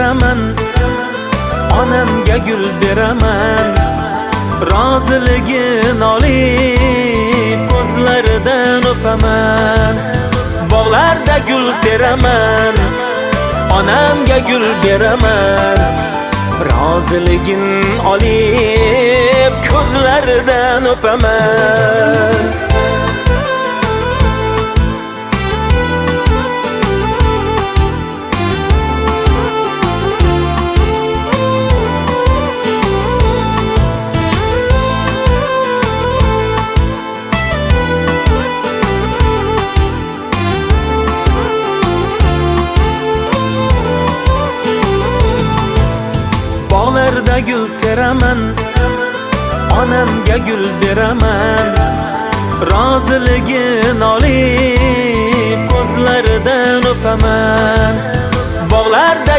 teraman, onamga gul beraman. Roziligin olib ko'zlaridan o'paman. Bog'larda gul teraman, onamga gul beraman. Roziligin olib ko'zlaridan o'paman. Bog'larda gul teraman, onamga gul beraman. Roziligin olib ko'zlaridan o'paman. Bog'larda